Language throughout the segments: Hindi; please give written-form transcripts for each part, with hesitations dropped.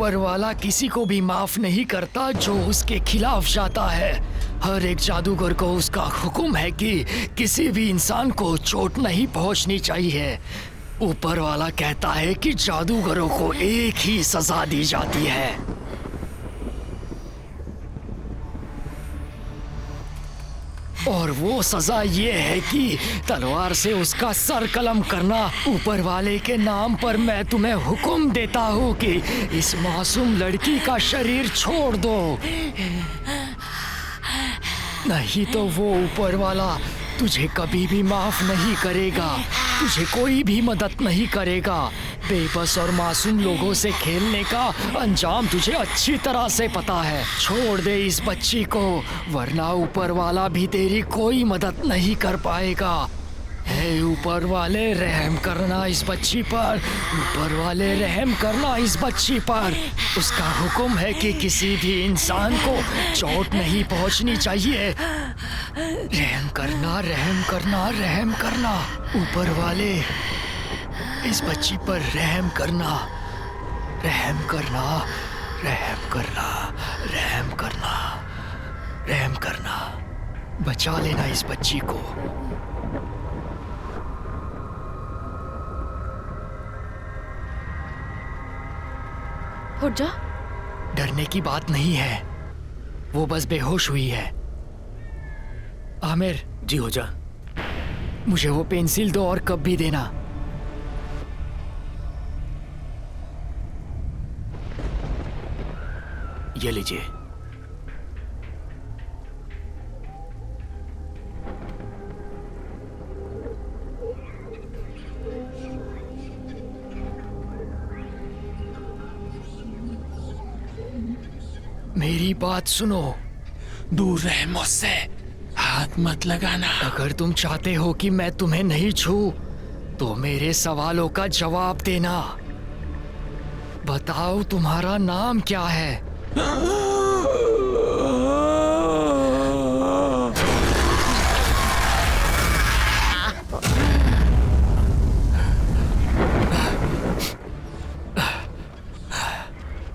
ऊपर वाला किसी को भी माफ नहीं करता जो उसके खिलाफ जाता है। हर एक जादूगर को उसका हुक्म है कि किसी भी इंसान को चोट नहीं पहुंचनी चाहिए। ऊपर वाला कहता है कि जादूगरों को एक ही सजा दी जाती है। और वो सजा ये है कि तलवार से उसका सर कलम करना। ऊपर वाले के नाम पर मैं तुम्हें हुक्म देता हूँ कि इस मासूम लड़की का शरीर छोड़ दो, नहीं तो वो ऊपर वाला तुझे कभी भी माफ नहीं करेगा, तुझे कोई भी मदद नहीं करेगा। बेबस और मासूम लोगों से खेलने का अंजाम तुझे अच्छी तरह से पता है। छोड़ दे इस बच्ची को, वरना ऊपर वाला भी तेरी कोई मदद नहीं कर पाएगा। हे ऊपर वाले, रहम करना इस बच्ची पर। ऊपर वाले, रहम करना इस बच्ची पर। उसका हुक्म है कि किसी भी इंसान को चोट नहीं पहुंचनी चाहिए। रहम करना, रहम करना, रहम करना। ऊपर वाले, इस बच्ची पर रहम करना, रहम करना, रहम करना, रहम करना, रहम करना। बचा लेना इस बच्ची को। उठ जा। डरने की बात नहीं है, वो बस बेहोश हुई है। आमिर। जी हो जा। मुझे वो पेंसिल दो और कप भी देना। ये लीजिए। मेरी बात सुनो, दूर रहे मुझसे, हाथ मत लगाना। अगर तुम चाहते हो कि मैं तुम्हें नहीं छू तो मेरे सवालों का जवाब देना। बताओ तुम्हारा नाम क्या है?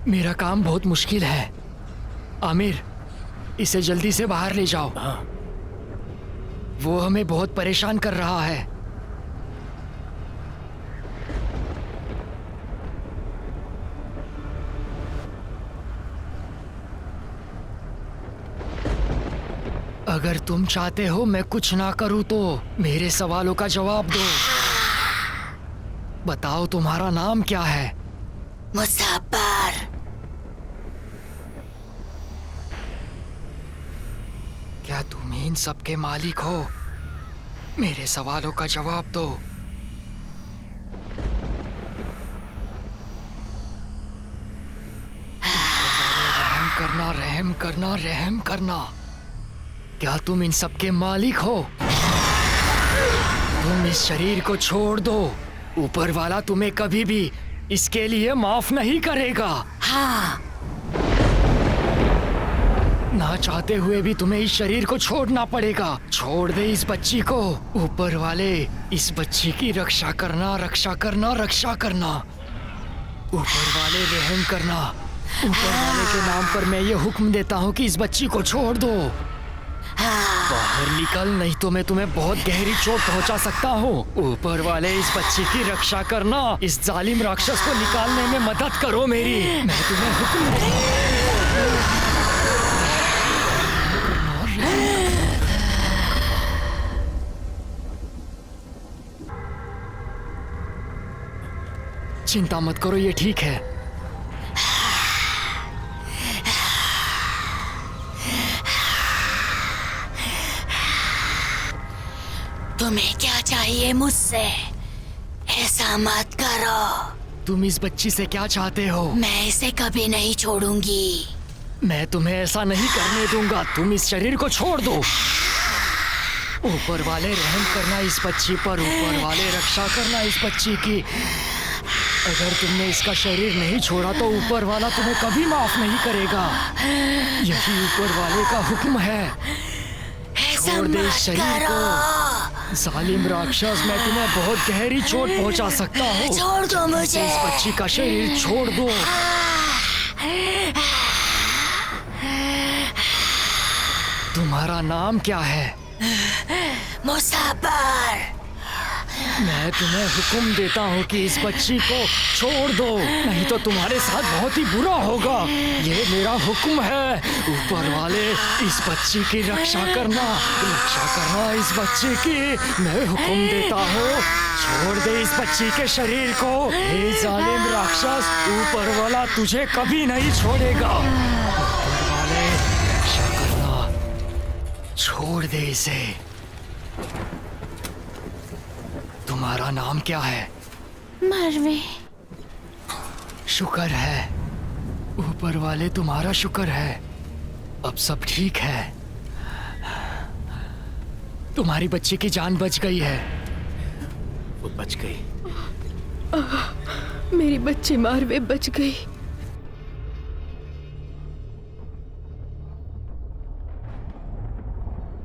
मेरा काम बहुत मुश्किल है। आमिर, इसे जल्दी से बाहर ले जाओ। वो हमें बहुत परेशान कर रहा है। अगर तुम चाहते हो मैं कुछ ना करूं तो मेरे सवालों का जवाब दो। बताओ तुम्हारा नाम क्या है? मुसाफिर। क्या तुम इन सब के मालिक हो? मेरे सवालों का जवाब दो। रहम करना, रहम करना, रहम करना। क्या तुम इन सब के मालिक हो? तुम इस शरीर को छोड़ दो। ऊपर वाला तुम्हें कभी भी इसके लिए माफ नहीं करेगा। हाँ। ना चाहते हुए भी तुम्हें इस शरीर को छोड़ना पड़ेगा। छोड़ दे इस बच्ची को। ऊपर वाले, इस बच्ची की रक्षा करना, रक्षा करना, रक्षा करना। ऊपर वाले, रहम करना। ऊपर वाले के नाम पर मैं ये हुक्म देता हूँ कि इस बच्ची को छोड़ दो। बाहर निकल, नहीं तो मैं तुम्हें बहुत गहरी चोट पहुंचा सकता हूँ। ऊपर वाले, इस बच्ची की रक्षा करना। इस जालिम राक्षस को निकालने में मदद करो मेरी। मैं तुम्हें हुक्म देता हूँ। चिंता मत करो, ये ठीक है। तुम्हें क्या चाहिए मुझसे? ऐसा मत करो। तुम इस बच्ची से क्या चाहते हो? मैं इसे कभी नहीं छोड़ूंगी। मैं तुम्हें ऐसा नहीं करने दूंगा। तुम इस शरीर को छोड़ दो। ऊपर वाले, रहम करना इस बच्ची पर। ऊपर वाले, रक्षा करना इस बच्ची की। अगर तुमने इसका शरीर नहीं छोड़ा तो ऊपर वाला तुम्हें कभी माफ नहीं करेगा। यही ऊपर वाले का हुक्म है। छोड़ दे इस शरीर को। जालिम राक्षस, मैं तुम्हें बहुत गहरी चोट पहुंचा सकता हूँ। छोड़ दो मुझे। इस बच्ची का शरीर छोड़ दो। तुम्हारा नाम क्या है? मुसाफिर। मैं तुम्हें हुक्म देता हूँ कि इस बच्ची को छोड़ दो, नहीं तो तुम्हारे साथ बहुत ही बुरा होगा। ये मेरा हुक्म है। ऊपर वाले, इस बच्ची की रक्षा करना इस बच्ची की। मैं हुक्म देता हूँ, छोड़ दे इस बच्ची के शरीर को। हे जालिम राक्षस, ऊपर वाला तुझे कभी नहीं छोड़ेगा। ऊपर वाले, रक्षा करना, छोड़ दे इसे। तुम्हारा नाम क्या है? मारवे। शुक्र है ऊपर वाले, तुम्हारा शुक्र है, अब सब ठीक है। तुम्हारी बच्ची की जान बच गई है। वो बच गई। मेरी बच्ची मारवे बच गई।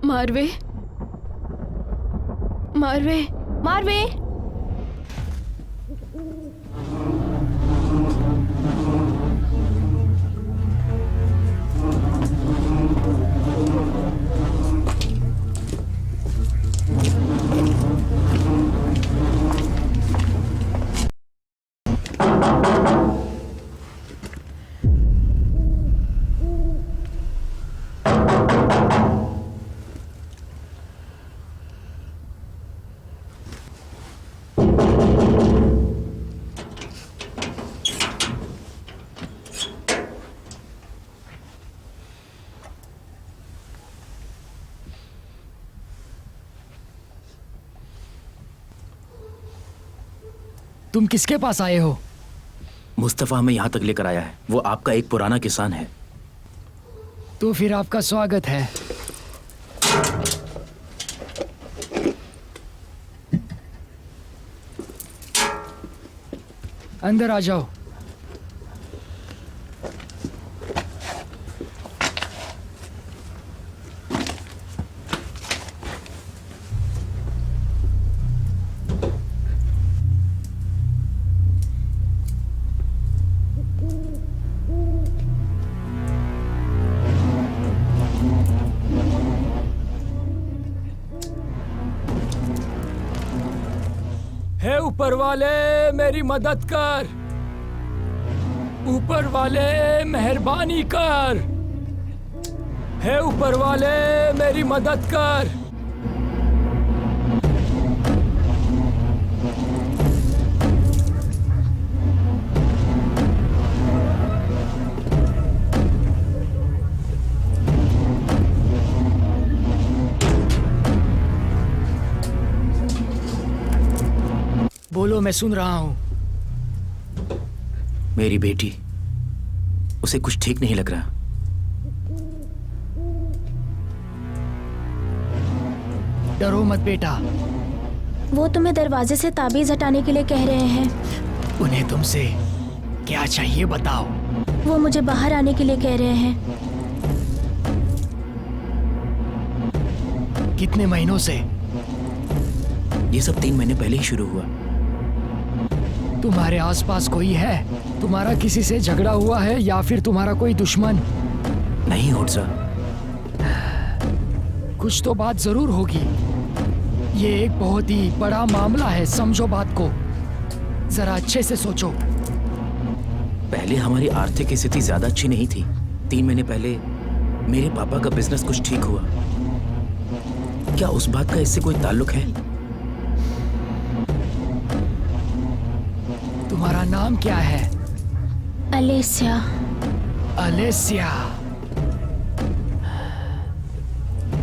मारवे, मारवे, मारवे। तुम किसके पास आए हो? मुस्तफा हमें यहाँ तक लेकर आया है। वो आपका एक पुराना किसान है। तो फिर आपका स्वागत है। अंदर आ जाओ। हे ऊपर वाले, मेरी मदद कर। ऊपर वाले, मेहरबानी कर। हे ऊपर वाले, मेरी मदद कर। बोलो, मैं सुन रहा हूं। मेरी बेटी, उसे कुछ ठीक नहीं लग रहा। डरो मत बेटा। वो तुम्हें दरवाजे से ताबीज हटाने के लिए कह रहे हैं। उन्हें तुमसे क्या चाहिए बताओ। वो मुझे बाहर आने के लिए कह रहे हैं। कितने महीनों से? ये सब 3 महीने पहले ही शुरू हुआ। तुम्हारे आसपास कोई है? तुम्हारा किसी से झगड़ा हुआ है या फिर तुम्हारा कोई दुश्मन? नहीं होट्जा। कुछ तो बात जरूर होगी। ये एक बहुत ही बड़ा मामला है, समझो बात को। जरा अच्छे से सोचो। पहले हमारी आर्थिक स्थिति ज्यादा अच्छी नहीं थी। 3 महीने पहले मेरे पापा का बिजनेस कुछ ठीक हुआ। क्या उस बात का इससे कोई ताल्लुक है? तुम्हारा नाम क्या है? अलेसिया। अलेसिया,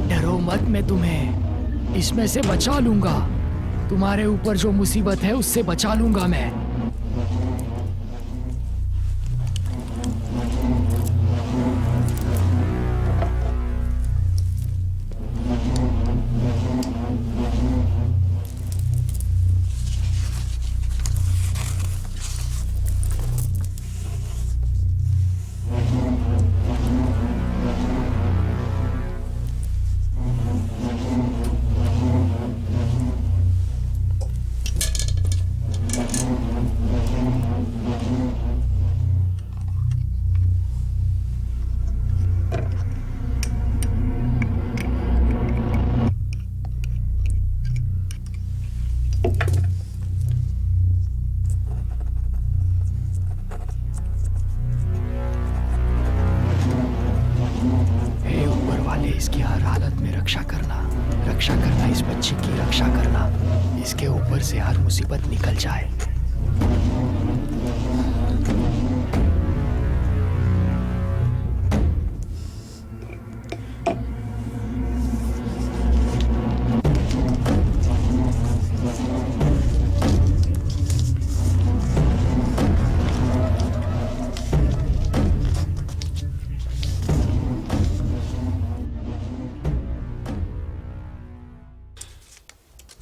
डरो मत, मैं तुम्हें इसमें से बचा लूंगा। तुम्हारे ऊपर जो मुसीबत है उससे बचा लूंगा मैं। रक्षा करना इस बच्चे की रक्षा करना। इसके ऊपर से हर मुसीबत निकल जाए।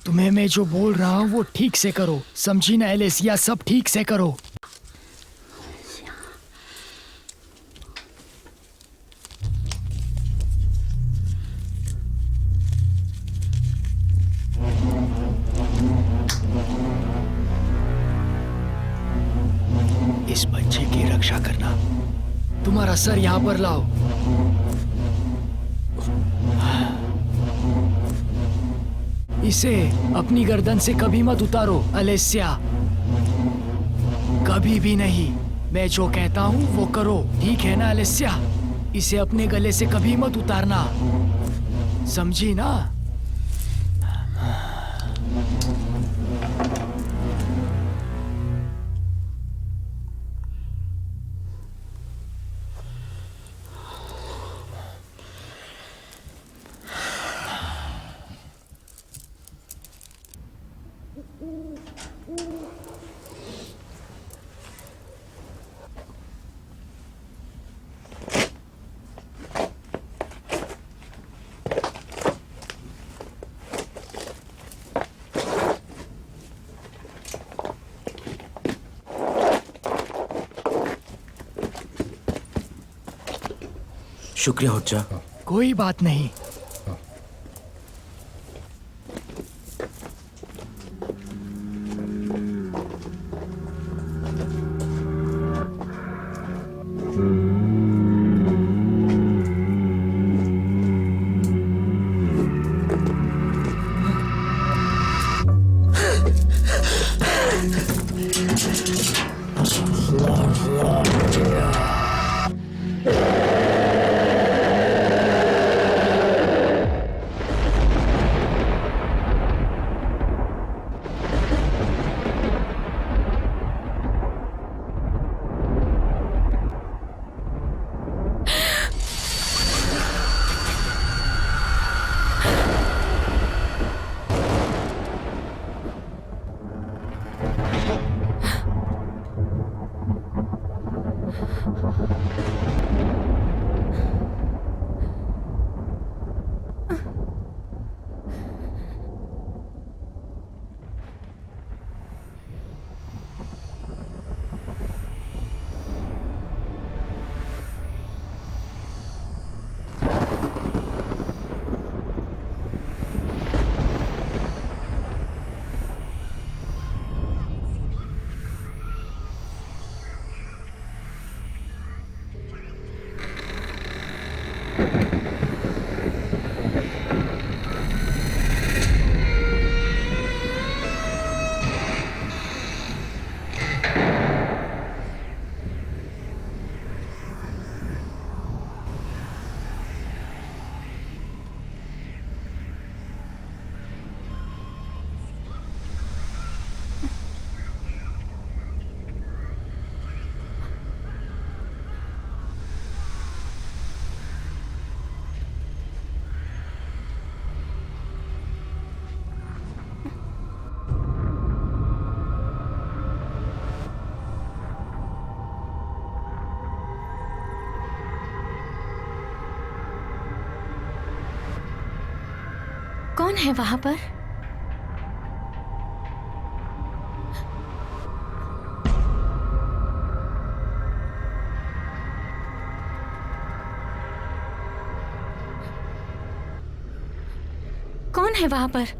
तुम्हें मैं जो बोल रहा हूँ वो ठीक से करो, समझी ना एलेसिया? सब ठीक से करो। इस बच्चे की रक्षा करना। तुम्हारा सर यहाँ पर लाओ। इसे अपनी गर्दन से कभी मत उतारो एलेसिया, कभी भी नहीं। मैं जो कहता हूँ वो करो, ठीक है ना एलेसिया? इसे अपने गले से कभी मत उतारना, समझी ना? शुक्रिया होज्जा। कोई बात नहीं। कौन है वहां पर? कौन है वहां पर?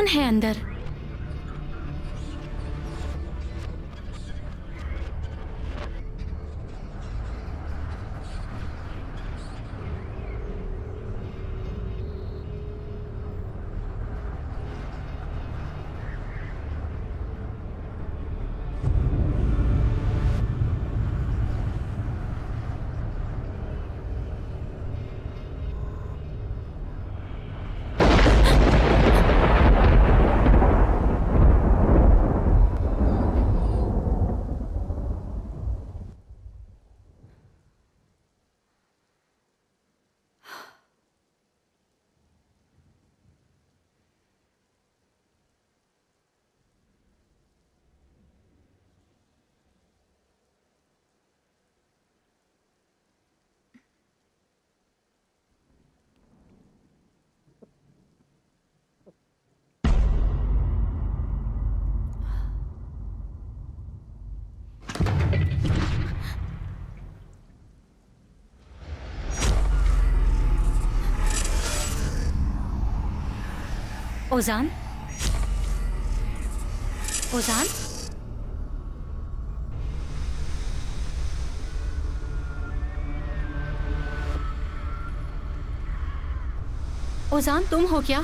कौन है अंदर? ओजान? ओजान? ओजान, तुम हो क्या?